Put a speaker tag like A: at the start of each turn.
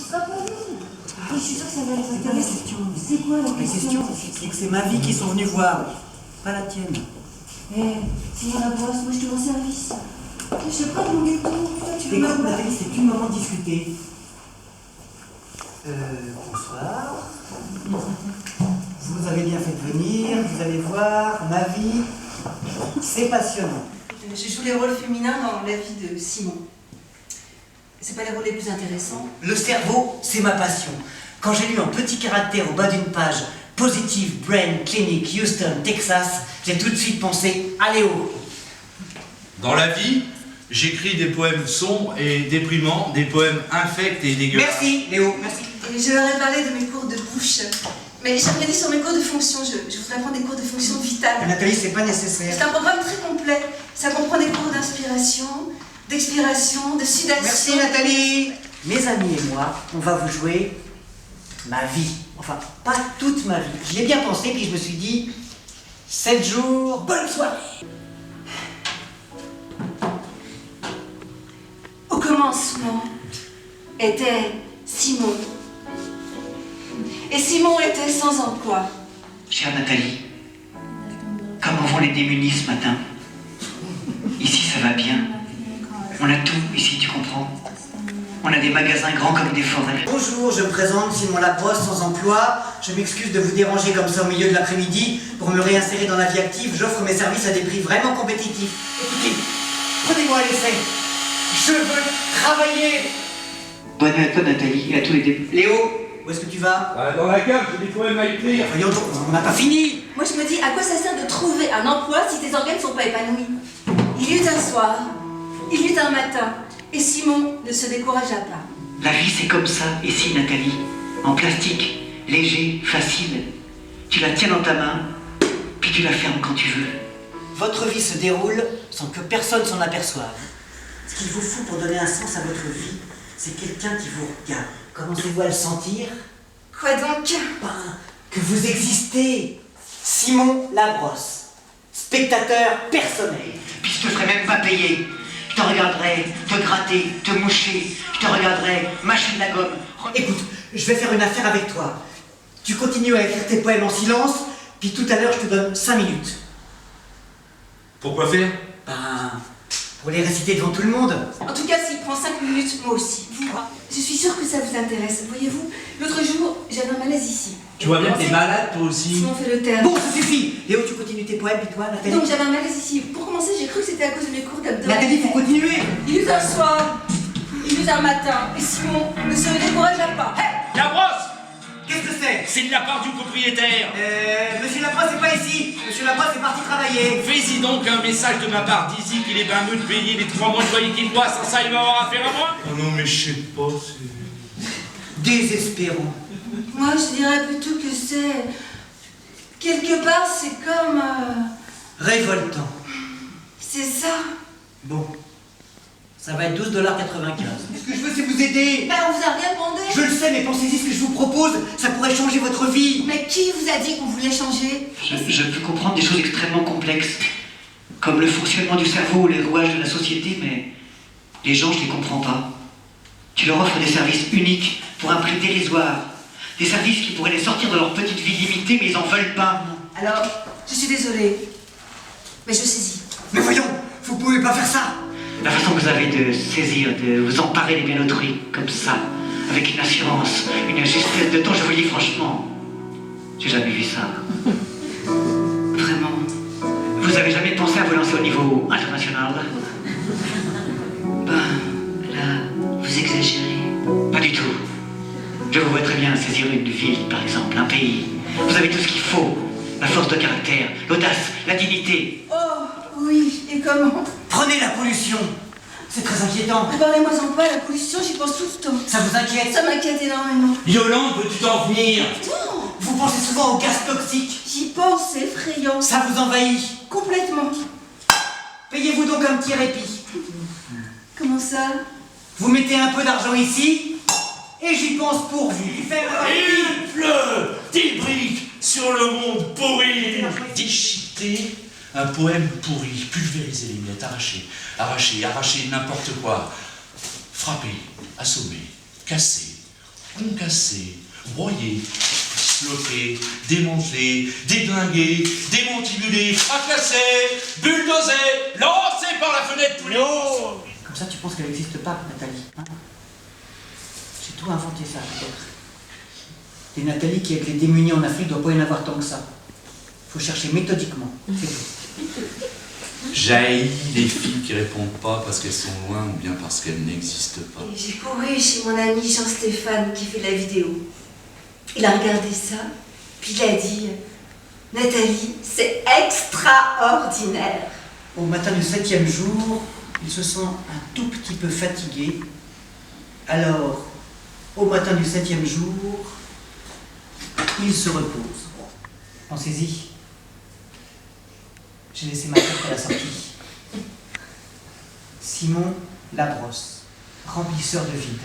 A: sera pas long. Je suis sûre que ça va les intéresser. C'est quoi la question?
B: C'est que c'est ma vie qu'ils sont venus voir, pas la tienne.
A: C'est dans la brosse, moi je te rends service. Je sais pas de mon gâteau, toi tu veux
B: Écoute,
A: ma
B: Nathalie, c'est plus le moment de discuter. Bonsoir. Vous avez bien fait de venir, vous allez voir, ma vie, c'est passionnant.
C: Je joue les rôles féminins dans la vie de Simon. C'est pas les rôles les plus intéressants.
B: Le cerveau, c'est ma passion. Quand j'ai lu en petit caractère au bas d'une page Positive Brain Clinic Houston, Texas, j'ai tout de suite pensé à Léo.
D: Dans la vie, j'écris des poèmes sombres et déprimants, des poèmes infects et dégueulasses.
B: Merci, Léo, merci.
C: Et je leur ai parlé de mes cours de bouche. Mais j'ai regardé sur mes cours de fonction. Je voudrais prendre des cours de fonction vitale.
B: Nathalie, c'est pas nécessaire.
C: C'est un programme très complet. Ça comprend des cours d'inspiration, d'expiration, de sudation.
B: Merci, Nathalie. Mes amis et moi, on va vous jouer ma vie. Enfin, pas toute ma vie. J'y ai bien pensé, puis je me suis dit, 7 jours, bonne soirée.
C: Au commencement était Simon. Et Simon était sans emploi.
B: Chère Nathalie, comment vont les démunis ce matin? Ici, ça va bien. On a tout ici, tu comprends? On a des magasins grands comme des forêts. Bonjour, je me présente Simon Labrosse, sans emploi. Je m'excuse de vous déranger comme ça au milieu de l'après-midi. Pour me réinsérer dans la vie active, j'offre mes services à des prix vraiment compétitifs. Écoutez, prenez-moi à l'essai. Je veux travailler. Bonne nuit à toi, Nathalie, et à tous les débuts. Léo, où est-ce que tu vas?
D: Dans la cave, j'ai des poèmes à écrire.
B: Voyons donc, on n'a pas fini.
C: Moi je me dis, à quoi ça sert de trouver un emploi si tes organes ne sont pas épanouis? Il y eut un soir, il y eut un matin, et Simon ne se découragea pas.
B: La vie, c'est comme ça, ici, Nathalie. En plastique, léger, facile. Tu la tiens dans ta main, puis tu la fermes quand tu veux. Votre vie se déroule sans que personne s'en aperçoive. Ce qu'il vous faut pour donner un sens à votre vie, c'est quelqu'un qui vous regarde. Commencez-vous à le sentir?
C: Quoi donc?
B: Que vous existez. Simon Labrosse, spectateur personnel. Puis je te ferai même pas payer. Je te regarderai te gratter, te moucher. Je te regarderai mâcher de la gomme. Écoute, je vais faire une affaire avec toi. Tu continues à écrire tes poèmes en silence, puis tout à l'heure je te donne 5 minutes.
D: Pourquoi faire?
B: Pour les réciter devant tout le monde.
C: En tout cas, s'il prend 5 minutes, moi aussi. Je suis sûre que ça vous intéresse. Voyez-vous, l'autre jour, j'avais un malaise ici.
D: Tu vois bien que t'es malade, toi aussi.
C: Simon fait le terme.
B: Bon, ça suffit. Léo, tu continues tes poèmes, et toi, Nathalie?
C: Donc j'avais un malaise ici. Pour commencer, j'ai cru que c'était à cause de mes cours d'abdos.
B: Nathalie, il faut continuer.
C: Il y eut un soir, il y eut un matin, et Simon ne se découragea pas. Hey!
D: Labrosse!
B: Qu'est-ce que c'est?
D: C'est de la part du propriétaire.
B: Monsieur Labrosse n'est pas ici. Monsieur Labrosse est parti travailler.
D: Fais-y donc un message de ma part d'ici qu'il est bien mieux de payer les 3 mois de loyer qu'il doit, sans ça il va avoir affaire à moi. Oh non, mais je sais pas, c'est...
B: Désespérant.
C: Moi, je dirais plutôt que c'est... Quelque part, c'est comme...
B: Révoltant.
C: C'est ça.
B: Bon. Ça va être 12,95 $. Ce que je veux, c'est vous aider.
C: Ben, on vous a rien demandé.
B: Je le sais, mais pensez-y, ce que je vous propose, ça pourrait changer votre vie.
C: Mais qui vous a dit qu'on voulait changer?
B: Je peux comprendre des choses extrêmement complexes, comme le fonctionnement du cerveau ou les rouages de la société, mais les gens, je les comprends pas. Tu leur offres des services uniques pour un prix dérisoire. Des services qui pourraient les sortir de leur petite vie limitée, mais ils en veulent pas.
C: Alors, je suis désolée, mais je saisis.
B: Mais voyons, vous pouvez pas faire ça. La façon que vous avez de saisir, de vous emparer des biens d'autrui, comme ça, avec une assurance, une justesse de temps, je vous le dis franchement, j'ai jamais vu ça. Vraiment. Vous avez jamais pensé à vous lancer au niveau international? Là, vous exagérez. Pas du tout. Je vous vois très bien saisir une ville, par exemple, un pays. Vous avez tout ce qu'il faut. La force de caractère, l'audace, la dignité.
C: Oh, oui, et comment?
B: Prenez la pollution. C'est très inquiétant.
C: Préparez-moi-en pas, la pollution, j'y pense tout le temps.
B: Ça vous inquiète?
C: Ça m'inquiète énormément.
D: Yolande, peux-tu t'en venir?
C: Non,
B: Vous pensez souvent aux gaz toxiques.
C: j'y pense, c'est effrayant.
B: Ça vous envahit.
C: Complètement.
B: Payez-vous donc un petit répit.
C: Comment ça?
B: Vous mettez un peu d'argent ici, et j'y pense pour vous.
D: Il pleut des briques sur le monde pourri. Déchiqueter un poème pourri, pulvériser les miettes, arracher n'importe quoi, frapper, assommer, casser, concassés, broyés, disloqués, démantelés, déglingués, démantibulés, fracassés, bulldozés, lancés par la fenêtre tous les jours.
B: Comme ça, tu penses qu'elle n'existe pas, Nathalie, hein? J'ai tout inventé ça, peut-être. Des Nathalie qui, avec les démunis en Afrique, doit pas y en avoir tant que ça. Faut chercher méthodiquement, c'est tout.
E: J'haïs les filles qui répondent pas parce qu'elles sont loin ou bien parce qu'elles n'existent pas.
C: Et j'ai couru chez mon ami Jean-Stéphane qui fait la vidéo. Il a regardé ça, puis il a dit « Nathalie, c'est extraordinaire !»
B: Au matin du 7e jour, il se sent un tout petit peu fatigué. Alors, au matin du 7e jour, il se repose. Pensez-y. J'ai laissé ma tête à la sortie. Simon Labrosse, remplisseur de vide.